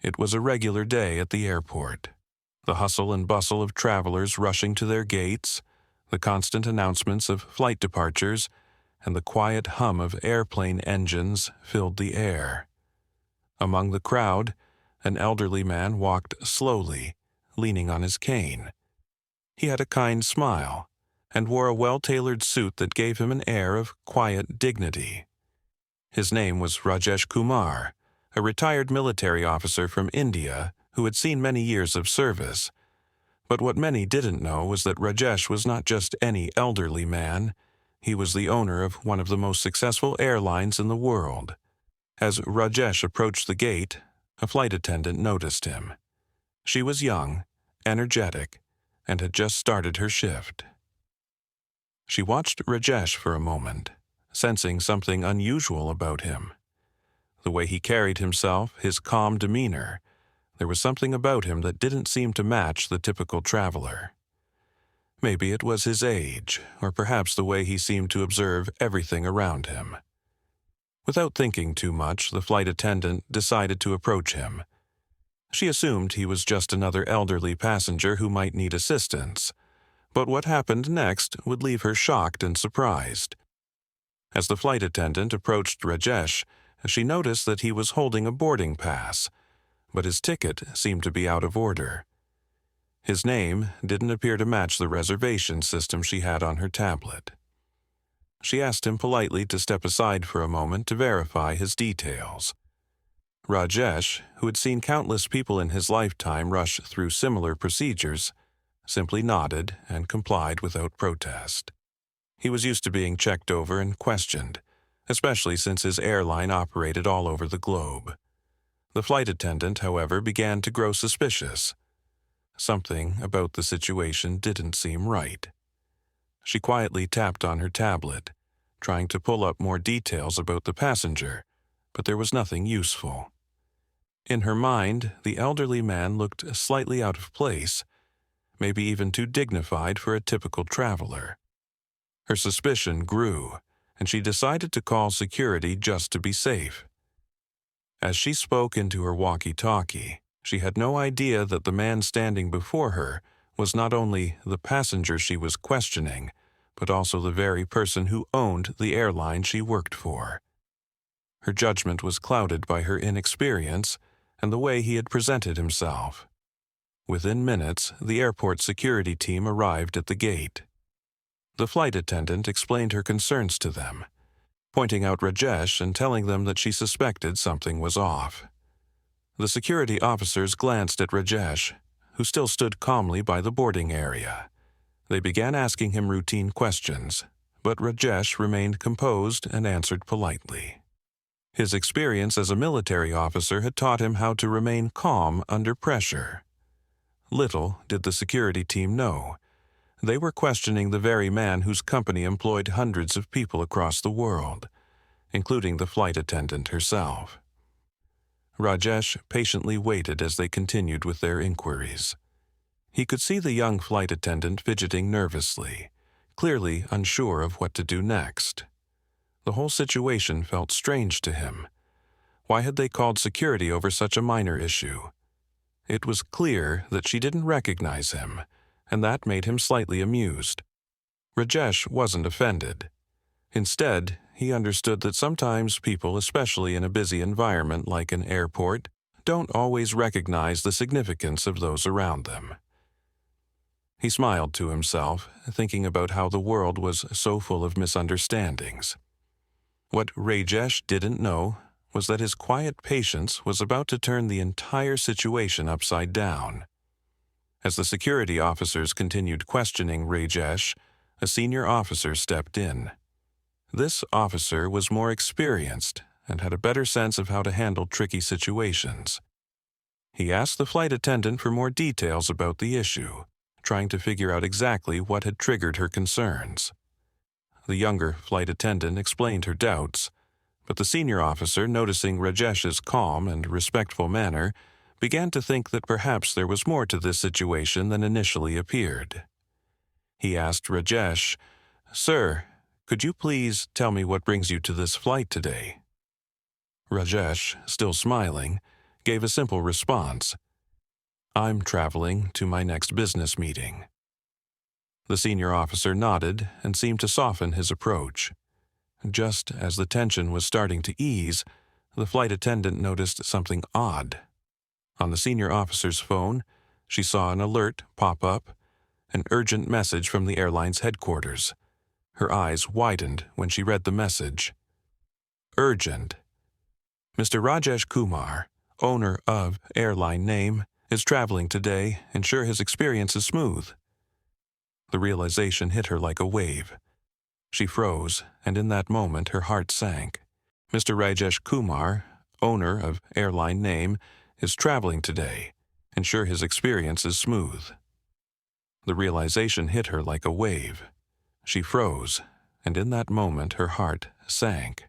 It was a regular day at the airport. The hustle and bustle of travelers rushing to their gates, the constant announcements of flight departures, and the quiet hum of airplane engines filled the air. Among the crowd, an elderly man walked slowly, leaning on his cane. He had a kind smile and wore a well-tailored suit that gave him an air of quiet dignity. His name was Rajesh Kumar, a retired military officer from India who had seen many years of service. But what many didn't know was that Rajesh was not just any elderly man. He was the owner of one of the most successful airlines in the world. As Rajesh approached the gate, a flight attendant noticed him. She was young, energetic, and had just started her shift. She watched Rajesh for a moment, sensing something unusual about him. The way he carried himself, his calm demeanor, there was something about him that didn't seem to match the typical traveler. Maybe it was his age, or perhaps the way he seemed to observe everything around him. Without thinking too much, the flight attendant decided to approach him. She assumed he was just another elderly passenger who might need assistance, but what happened next would leave her shocked and surprised. As the flight attendant approached Rajesh, she noticed that he was holding a boarding pass, but his ticket seemed to be out of order. His name didn't appear to match the reservation system she had on her tablet. She asked him politely to step aside for a moment to verify his details. Rajesh, who had seen countless people in his lifetime rush through similar procedures, simply nodded and complied without protest. He was used to being checked over and questioned, especially since his airline operated all over the globe. The flight attendant, however, began to grow suspicious. Something about the situation didn't seem right. She quietly tapped on her tablet, trying to pull up more details about the passenger, but there was nothing useful. In her mind, the elderly man looked slightly out of place, maybe even too dignified for a typical traveler. Her suspicion grew, and she decided to call security just to be safe. As she spoke into her walkie-talkie, she had no idea that the man standing before her was not only the passenger she was questioning, but also the very person who owned the airline she worked for. Her judgment was clouded by her inexperience and the way he had presented himself. Within minutes, the airport security team arrived at the gate. The flight attendant explained her concerns to them, pointing out Rajesh and telling them that she suspected something was off. The security officers glanced at Rajesh, who still stood calmly by the boarding area. They began asking him routine questions, but Rajesh remained composed and answered politely. His experience as a military officer had taught him how to remain calm under pressure. Little did the security team know. They were questioning the very man whose company employed hundreds of people across the world, including the flight attendant herself. Rajesh patiently waited as they continued with their inquiries. He could see the young flight attendant fidgeting nervously, clearly unsure of what to do next. The whole situation felt strange to him. Why had they called security over such a minor issue? It was clear that she didn't recognize him, and that made him slightly amused. Rajesh wasn't offended. Instead, he understood that sometimes people, especially in a busy environment like an airport, don't always recognize the significance of those around them. He smiled to himself, thinking about how the world was so full of misunderstandings. What Rajesh didn't know was that his quiet patience was about to turn the entire situation upside down. As the security officers continued questioning Rajesh, a senior officer stepped in. This officer was more experienced and had a better sense of how to handle tricky situations. He asked the flight attendant for more details about the issue, trying to figure out exactly what had triggered her concerns. The younger flight attendant explained her doubts, but the senior officer, noticing Rajesh's calm and respectful manner, began to think that perhaps there was more to this situation than initially appeared. He asked Rajesh, "Sir, could you please tell me what brings you to this flight today?" Rajesh, still smiling, gave a simple response. "I'm traveling to my next business meeting." The senior officer nodded and seemed to soften his approach. Just as the tension was starting to ease, the flight attendant noticed something odd. On the senior officer's phone, she saw an alert pop up, an urgent message from the airline's headquarters. Her eyes widened when she read the message. Urgent. Mr. Rajesh Kumar, owner of Airline name, is traveling today. Ensure his experience is smooth. The realization hit her like a wave. She froze, and in that moment her heart sank. Mr. Rajesh Kumar, owner of Airline name, is traveling today. Ensure his experience is smooth. The realization hit her like a wave. She froze, and in that moment her heart sank.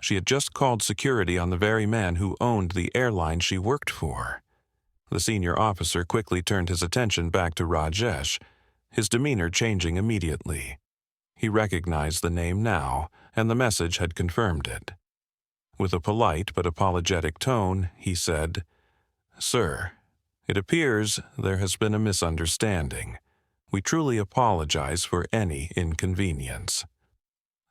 She had just called security on the very man who owned the airline she worked for. The senior officer quickly turned his attention back to Rajesh, his demeanor changing immediately. He recognized the name now, and the message had confirmed it. With a polite but apologetic tone, he said, "Sir, it appears there has been a misunderstanding. We truly apologize for any inconvenience."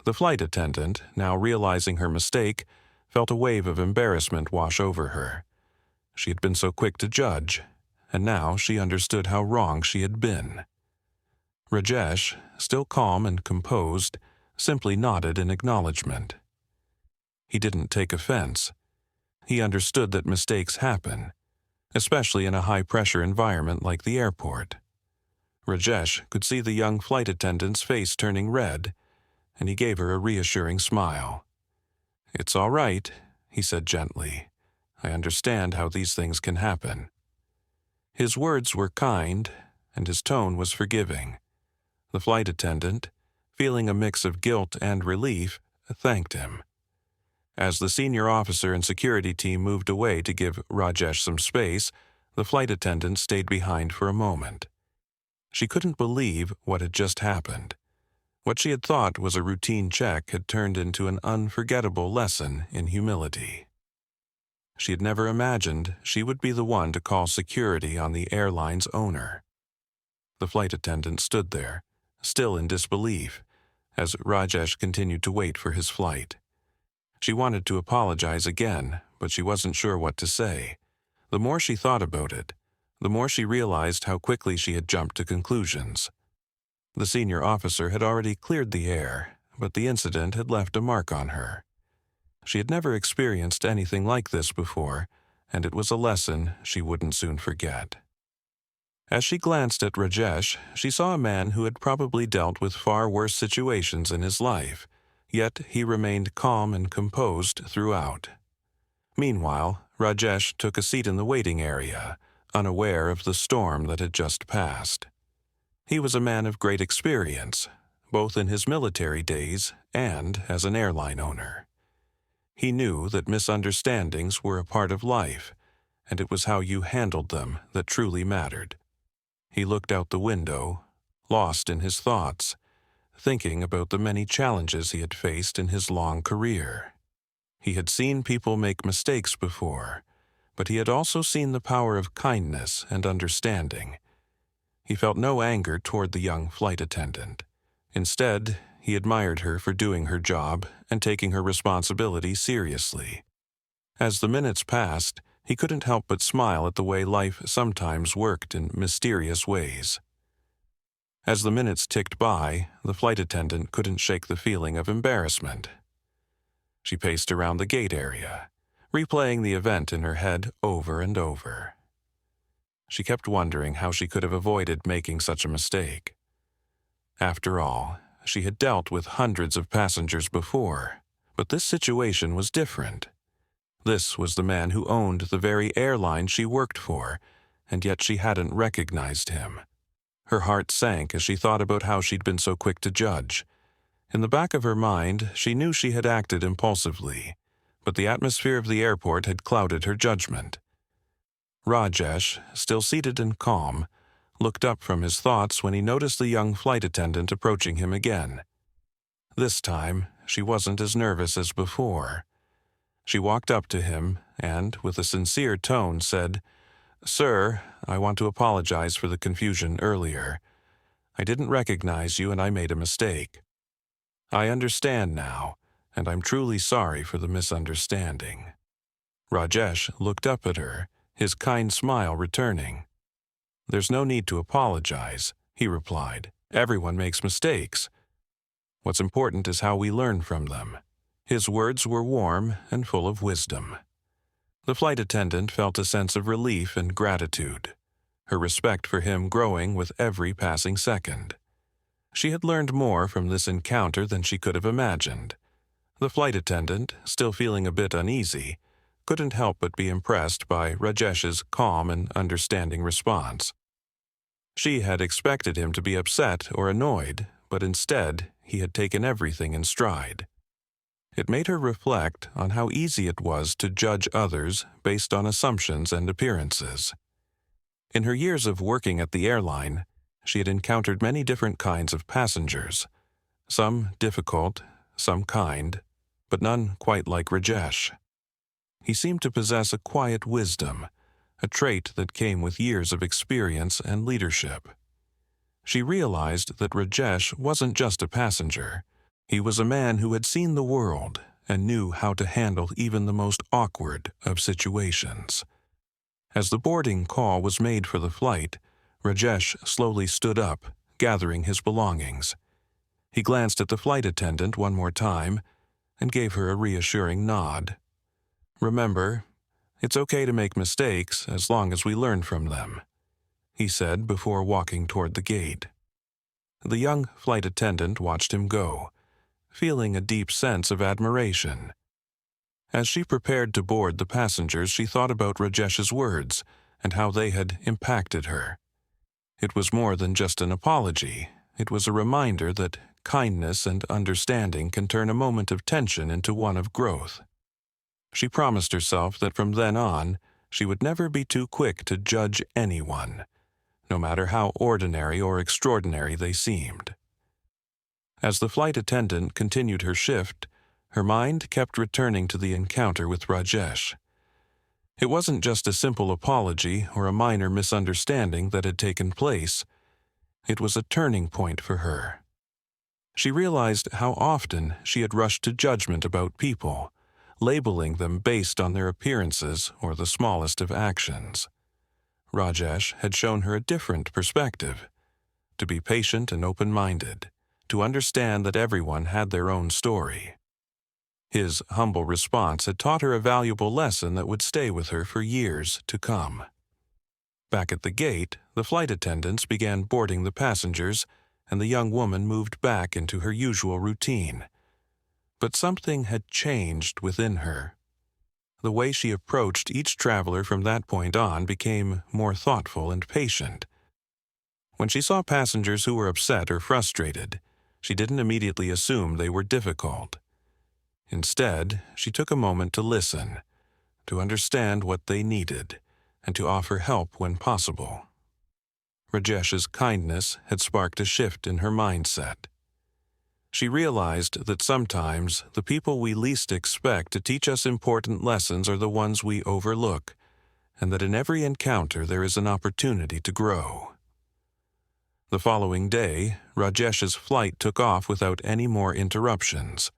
The flight attendant, now realizing her mistake, felt a wave of embarrassment wash over her. She had been so quick to judge, and now she understood how wrong she had been. Rajesh, still calm and composed, simply nodded in acknowledgement. He didn't take offense. He understood that mistakes happen, especially in a high-pressure environment like the airport. Rajesh could see the young flight attendant's face turning red, and he gave her a reassuring smile. "It's all right," he said gently. "I understand how these things can happen." His words were kind, and his tone was forgiving. The flight attendant, feeling a mix of guilt and relief, thanked him. As the senior officer and security team moved away to give Rajesh some space, the flight attendant stayed behind for a moment. She couldn't believe what had just happened. What she had thought was a routine check had turned into an unforgettable lesson in humility. She had never imagined she would be the one to call security on the airline's owner. The flight attendant stood there, still in disbelief, as Rajesh continued to wait for his flight. She wanted to apologize again, but she wasn't sure what to say. The more she thought about it, the more she realized how quickly she had jumped to conclusions. The senior officer had already cleared the air, but the incident had left a mark on her. She had never experienced anything like this before, and it was a lesson she wouldn't soon forget. As she glanced at Rajesh, she saw a man who had probably dealt with far worse situations in his life, yet he remained calm and composed throughout. Meanwhile, Rajesh took a seat in the waiting area, unaware of the storm that had just passed. He was a man of great experience, both in his military days and as an airline owner. He knew that misunderstandings were a part of life, and it was how you handled them that truly mattered. He looked out the window, lost in his thoughts, thinking about the many challenges he had faced in his long career. He had seen people make mistakes before, but he had also seen the power of kindness and understanding. He felt no anger toward the young flight attendant. Instead, he admired her for doing her job and taking her responsibility seriously. As the minutes passed, he couldn't help but smile at the way life sometimes worked in mysterious ways. As the minutes ticked by, the flight attendant couldn't shake the feeling of embarrassment. She paced around the gate area, replaying the event in her head over and over. She kept wondering how she could have avoided making such a mistake. After all, she had dealt with hundreds of passengers before, but this situation was different. This was the man who owned the very airline she worked for, and yet she hadn't recognized him. Her heart sank as she thought about how she'd been so quick to judge. In the back of her mind, she knew she had acted impulsively, but the atmosphere of the airport had clouded her judgment. Rajesh, still seated and calm, looked up from his thoughts when he noticed the young flight attendant approaching him again. This time, she wasn't as nervous as before. She walked up to him and, with a sincere tone, said, "Sir, I want to apologize for the confusion earlier. I didn't recognize you and I made a mistake. I understand now, and I'm truly sorry for the misunderstanding." Rajesh looked up at her, his kind smile returning. "There's no need to apologize," he replied. "Everyone makes mistakes. What's important is how we learn from them." His words were warm and full of wisdom. The flight attendant felt a sense of relief and gratitude, her respect for him growing with every passing second. She had learned more from this encounter than she could have imagined. The flight attendant, still feeling a bit uneasy, couldn't help but be impressed by Rajesh's calm and understanding response. She had expected him to be upset or annoyed, but instead he had taken everything in stride. It made her reflect on how easy it was to judge others based on assumptions and appearances. In her years of working at the airline, she had encountered many different kinds of passengers, some difficult, some kind, but none quite like Rajesh. He seemed to possess a quiet wisdom, a trait that came with years of experience and leadership. She realized that Rajesh wasn't just a passenger. He was a man who had seen the world and knew how to handle even the most awkward of situations. As the boarding call was made for the flight, Rajesh slowly stood up, gathering his belongings. He glanced at the flight attendant one more time and gave her a reassuring nod. "Remember, it's okay to make mistakes as long as we learn from them," he said before walking toward the gate. The young flight attendant watched him go, feeling a deep sense of admiration. As she prepared to board the passengers, she thought about Rajesh's words and how they had impacted her. It was more than just an apology. It was a reminder that kindness and understanding can turn a moment of tension into one of growth. She promised herself that from then on, she would never be too quick to judge anyone, no matter how ordinary or extraordinary they seemed. As the flight attendant continued her shift, her mind kept returning to the encounter with Rajesh. It wasn't just a simple apology or a minor misunderstanding that had taken place. It was a turning point for her. She realized how often she had rushed to judgment about people, labeling them based on their appearances or the smallest of actions. Rajesh had shown her a different perspective, to be patient and open-minded, to understand that everyone had their own story. His humble response had taught her a valuable lesson that would stay with her for years to come. Back at the gate, the flight attendants began boarding the passengers, and the young woman moved back into her usual routine. But something had changed within her. The way she approached each traveler from that point on became more thoughtful and patient. When she saw passengers who were upset or frustrated, she didn't immediately assume they were difficult. Instead, she took a moment to listen, to understand what they needed, and to offer help when possible. Rajesh's kindness had sparked a shift in her mindset. She realized that sometimes the people we least expect to teach us important lessons are the ones we overlook, and that in every encounter there is an opportunity to grow. The following day, Rajesh's flight took off without any more interruptions.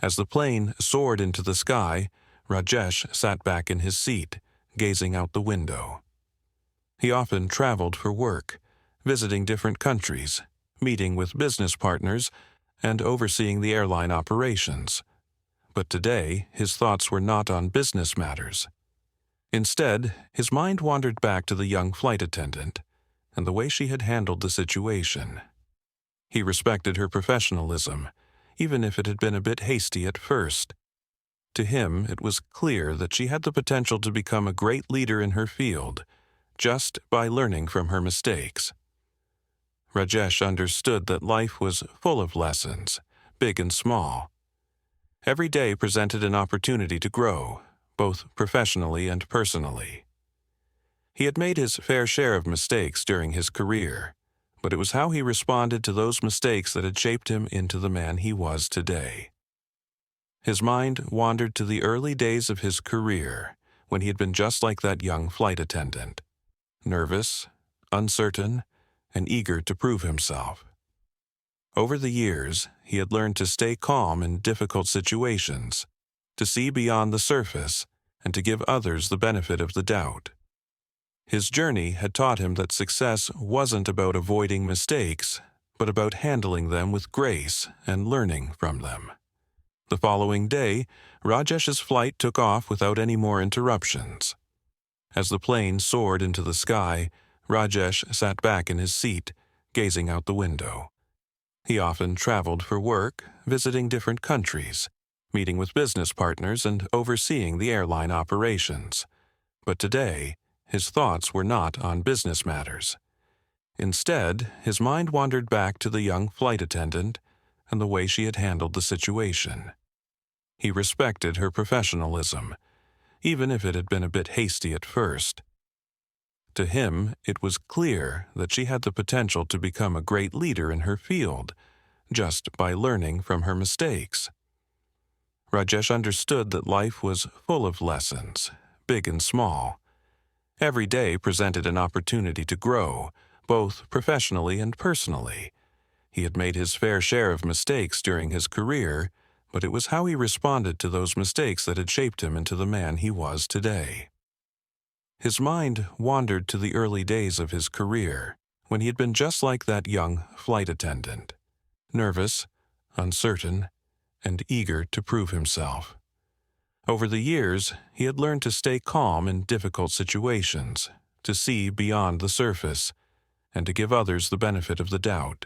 As the plane soared into the sky, Rajesh sat back in his seat, gazing out the window. He often traveled for work, visiting different countries, meeting with business partners, and overseeing the airline operations. But today, his thoughts were not on business matters. Instead, his mind wandered back to the young flight attendant and the way she had handled the situation. He respected her professionalism, even if it had been a bit hasty at first. To him, it was clear that she had the potential to become a great leader in her field, just by learning from her mistakes. Rajesh understood that life was full of lessons, big and small. Every day presented an opportunity to grow, both professionally and personally. He had made his fair share of mistakes during his career, but it was how he responded to those mistakes that had shaped him into the man he was today. His mind wandered to the early days of his career, when he had been just like that young flight attendant, nervous, uncertain, and eager to prove himself. Over the years, he had learned to stay calm in difficult situations, to see beyond the surface, and to give others the benefit of the doubt. His journey had taught him that success wasn't about avoiding mistakes, but about handling them with grace and learning from them. The following day, Rajesh's flight took off without any more interruptions. As the plane soared into the sky, Rajesh sat back in his seat, gazing out the window. He often traveled for work, visiting different countries, meeting with business partners and overseeing the airline operations. But today, his thoughts were not on business matters. Instead, his mind wandered back to the young flight attendant and the way she had handled the situation. He respected her professionalism, even if it had been a bit hasty at first. To him, it was clear that she had the potential to become a great leader in her field, just by learning from her mistakes. Rajesh understood that life was full of lessons, big and small. Every day presented an opportunity to grow, both professionally and personally. He had made his fair share of mistakes during his career, but it was how he responded to those mistakes that had shaped him into the man he was today. His mind wandered to the early days of his career, when he had been just like that young flight attendant, nervous, uncertain, and eager to prove himself. Over the years, he had learned to stay calm in difficult situations, to see beyond the surface, and to give others the benefit of the doubt.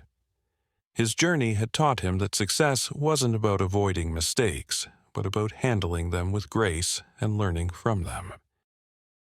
His journey had taught him that success wasn't about avoiding mistakes, but about handling them with grace and learning from them.